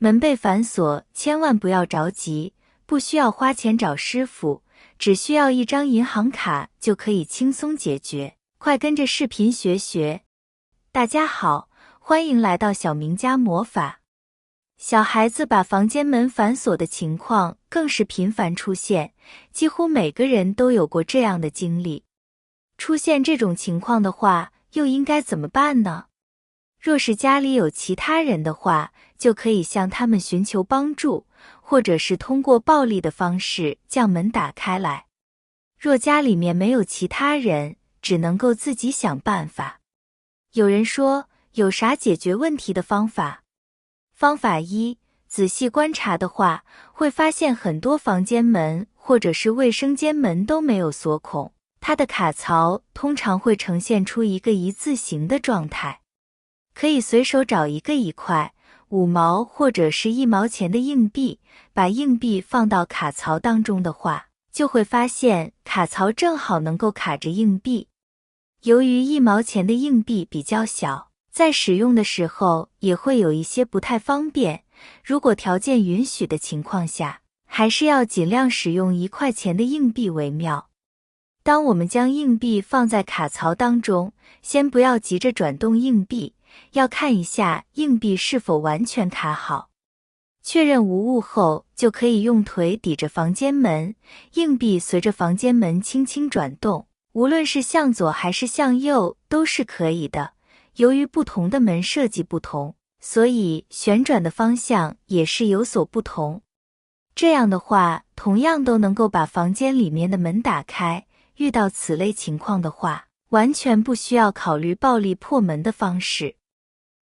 门被反锁，千万不要着急，不需要花钱找师傅，只需要一张银行卡就可以轻松解决。快跟着视频学学。大家好，欢迎来到小明家魔法。小孩子把房间门反锁的情况更是频繁出现，几乎每个人都有过这样的经历。出现这种情况的话，又应该怎么办呢？若是家里有其他人的话，就可以向他们寻求帮助，或者是通过暴力的方式将门打开来。若家里面没有其他人，只能够自己想办法。有人说，有啥解决问题的方法？方法一，仔细观察的话，会发现很多房间门或者是卫生间门都没有锁孔，它的卡槽通常会呈现出一个一字形的状态。可以随手找一个1块、5毛或者是1毛钱的硬币，把硬币放到卡槽当中的话，就会发现卡槽正好能够卡着硬币。由于1毛钱的硬币比较小，在使用的时候也会有一些不太方便，如果条件允许的情况下，还是要尽量使用1块钱的硬币为妙。当我们将硬币放在卡槽当中，先不要急着转动硬币，要看一下硬币是否完全卡好。确认无误后，就可以用腿抵着房间门，硬币随着房间门轻轻转动，无论是向左还是向右都是可以的。由于不同的门设计不同，所以旋转的方向也是有所不同。这样的话，同样都能够把房间里面的门打开。遇到此类情况的话，完全不需要考虑暴力破门的方式。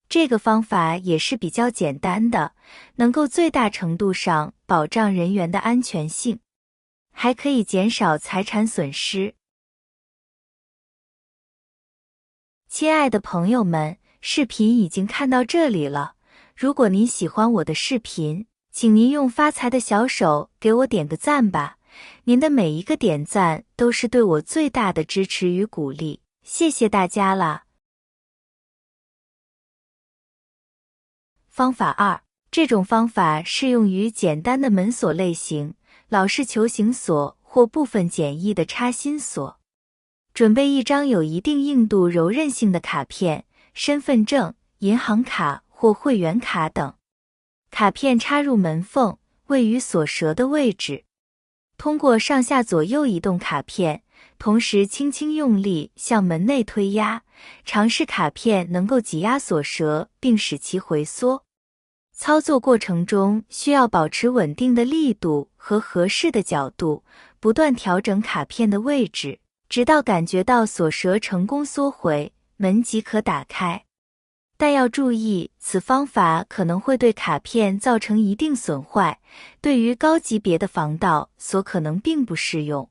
这个方法也是比较简单的，能够最大程度上保障人员的安全性，还可以减少财产损失。亲爱的朋友们，视频已经看到这里了。如果您喜欢我的视频，请您用发财的小手给我点个赞吧。您的每一个点赞都是对我最大的支持与鼓励，谢谢大家啦。方法2，这种方法适用于简单的门锁类型，老式球形锁或部分简易的插心锁。准备一张有一定硬度柔韧性的卡片、身份证、银行卡或会员卡等。卡片插入门缝，位于锁舌的位置。通过上下左右移动卡片，同时轻轻用力向门内推压，尝试卡片能够挤压锁舌并使其回缩。操作过程中需要保持稳定的力度和合适的角度，不断调整卡片的位置，直到感觉到锁舌成功缩回，门即可打开。但要注意，此方法可能会对卡片造成一定损坏，对于高级别的防盗锁可能并不适用。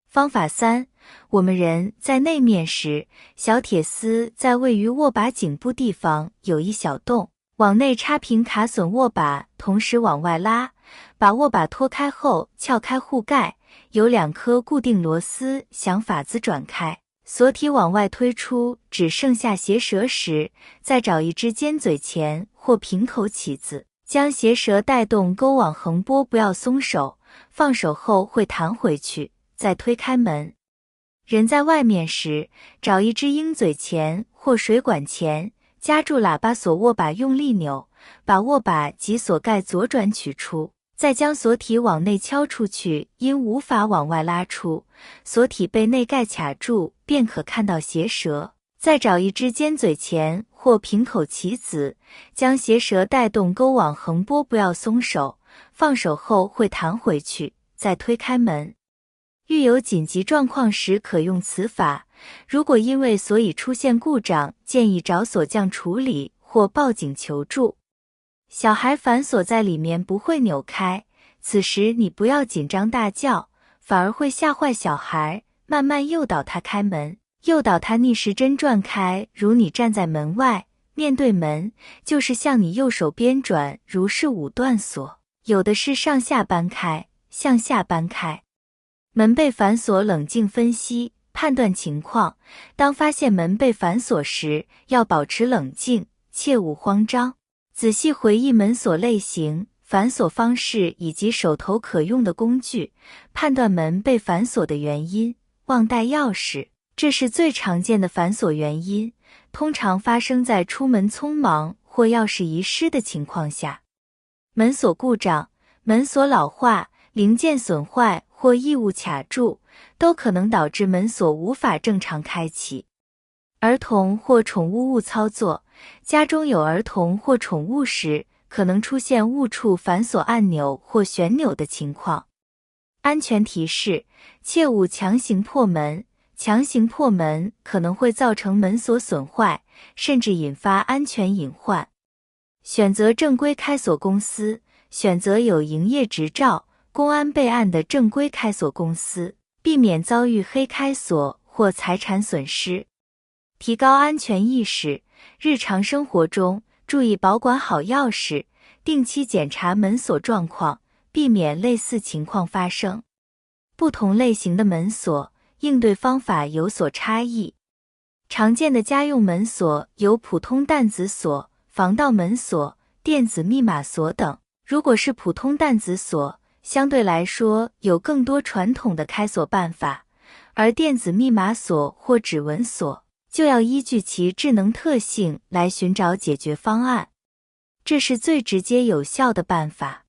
方法3，我们人在内面时，小铁丝在位于握把颈部地方有一小洞，往内插平卡榫握把，同时往外拉，把握把脱开后撬开护盖，有2颗固定螺丝，想法子转开，锁体往外推出，只剩下鞋舌时，再找一支尖嘴钳或平口起子，将鞋舌带动勾往横拨，不要松手，放手后会弹回去，再推开门。人在外面时，找一支鹰嘴钳或水管钳，夹住喇叭锁握把用力扭，把握把及锁盖左转取出，再将锁体往内敲出去，因无法往外拉出，锁体被内盖卡住，便可看到鞋舌。再找一支尖嘴钳或平口起子，将鞋舌带动勾往横拨，不要松手，放手后会弹回去，再推开门。遇有紧急状况时可用此法，如果因为锁已出现故障，建议找锁匠处理或报警求助。小孩反锁在里面不会扭开，此时你不要紧张大叫，反而会吓坏小孩，慢慢诱导他开门，诱导他逆时针转开。如你站在门外，面对门，就是向你右手边转，如是5段锁，有的是上下搬开，向下搬开。门被反锁冷静分析，判断情况，当发现门被反锁时，要保持冷静，切勿慌张。仔细回忆门锁类型、反锁方式以及手头可用的工具，判断门被反锁的原因。忘带钥匙，这是最常见的反锁原因，通常发生在出门匆忙或钥匙遗失的情况下。门锁故障、门锁老化、零件损坏或异物卡住，都可能导致门锁无法正常开启。儿童或宠物误操作，家中有儿童或宠物时，可能出现误触反锁按钮或旋钮的情况。安全提示：切勿强行破门，强行破门可能会造成门锁损坏，甚至引发安全隐患。选择正规开锁公司，选择有营业执照、公安备案的正规开锁公司，避免遭遇黑开锁或财产损失。提高安全意识，日常生活中注意保管好钥匙，定期检查门锁状况，避免类似情况发生。不同类型的门锁，应对方法有所差异。常见的家用门锁有普通弹子锁、防盗门锁、电子密码锁等。如果是普通弹子锁，相对来说有更多传统的开锁办法，而电子密码锁或指纹锁就要依据其智能特性来寻找解决方案。这是最直接有效的办法。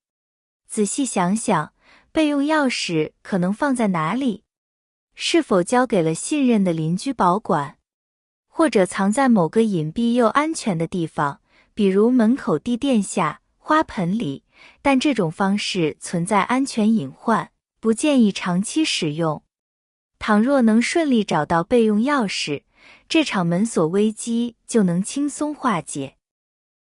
仔细想想，备用钥匙可能放在哪里？是否交给了信任的邻居保管？或者藏在某个隐蔽又安全的地方，比如门口地垫下、花盆里，但这种方式存在安全隐患，不建议长期使用。倘若能顺利找到备用钥匙，这场门锁危机就能轻松化解。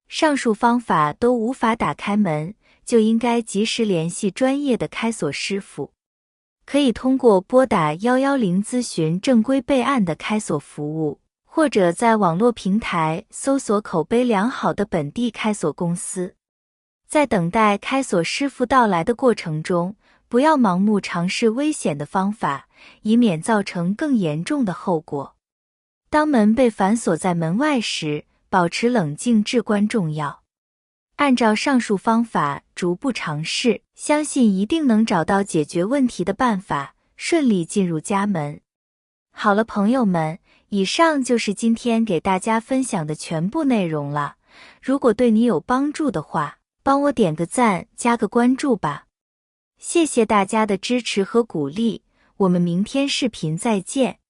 上述方法都无法打开门，就应该及时联系专业的开锁师傅。可以通过拨打110咨询正规备案的开锁服务，或者在网络平台搜索口碑良好的本地开锁公司。在等待开锁师傅到来的过程中，不要盲目尝试危险的方法，以免造成更严重的后果。当门被反锁在门外时，保持冷静至关重要。按照上述方法逐步尝试，相信一定能找到解决问题的办法，顺利进入家门。好了，朋友们，以上就是今天给大家分享的全部内容了。如果对你有帮助的话，帮我点个赞，加个关注吧。谢谢大家的支持和鼓励，我们明天视频再见。